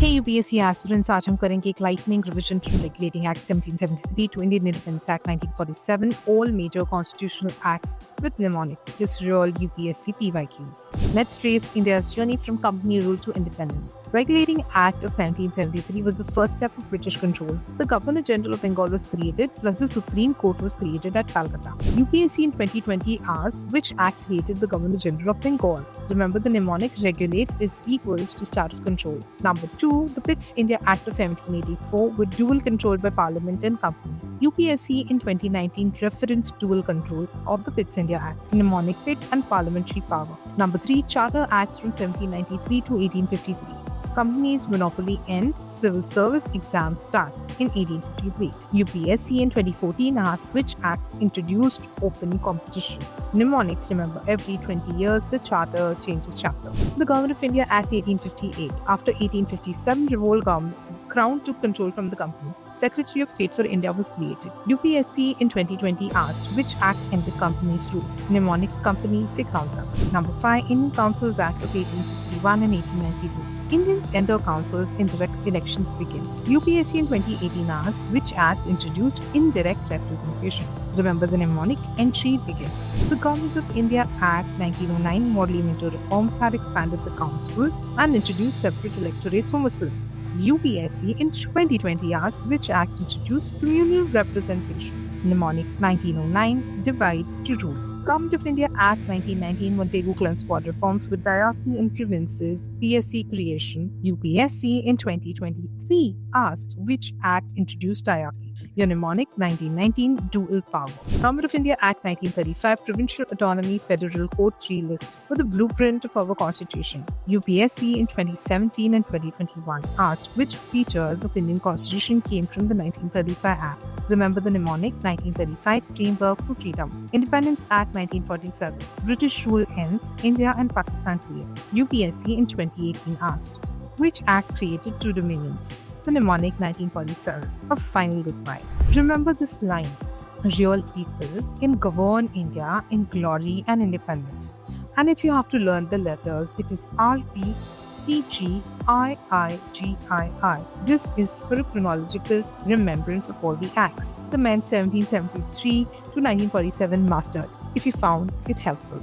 Hey UPSC aspirants, आज हम करेंगे एक lightning revision from Regulating Act 1773 to Indian Independence Act 1947, all major constitutional acts with mnemonics. Just roll UPSC PYQs. Let's trace India's journey from company rule to independence. Regulating Act of 1773 was the first step of British control. The Governor General of Bengal was created, plus the Supreme Court was created at Calcutta. UPSC in 2020 asks which act created the Governor General of Bengal. Remember the mnemonic regulate is equals to start of control. Number 2, the Pitt's India Act of 1784 were dual controlled by Parliament and Company. UPSC in 2019 referenced dual control of the Pitt's India Act, mnemonic Pitt and parliamentary power. Number 3, Charter Acts from 1793 to 1853. Companies monopoly end, civil service exam starts in 1853. UPSC in 2014 asks which act introduced open competition. Mnemonic, remember every 20 years the charter changes chapter. The Government of India Act 1858. After 1857 revolt government, Crown took control from the company. Secretary of State for India was created. UPSC in 2020 asked which act ended company's rule. Mnemonic company se counter. Number 5, Indian Councils Act of 1861 and 1892. Indians enter councils, indirect elections begin. UPSC in 2018 asks which act introduced indirect representation. Remember the mnemonic entry begins. The Government of India Act 1909 modeling into reforms had expanded the councils and introduced separate electorates for Muslims. UPSC in 2020 asks which act introduced communal representation. Mnemonic 1909 divide to rule. Government of India Act 1919 Montego Clems Squad reforms with diarchy in provinces, PSC creation. UPSC in 2023 asked which act introduced diarchy. Your mnemonic 1919 dual power. Government of India Act 1935 Provincial Autonomy Federal Code 3 list with the blueprint of our constitution. UPSC in 2017 and 2021 asked which features of Indian constitution came from the 1935 Act. Remember the mnemonic 1935 Framework for Freedom. Independence Act 1947. British rule ends, India and Pakistan create. UPSC in 2018 asked which act created two dominions. The mnemonic 1947. A final goodbye. Remember this line. Real people can govern India in glory and independence. And if you have to learn the letters, it is RP, CG, III. This is for a chronological remembrance of all the acts the men 1773 to 1947 mastered, if you found it helpful.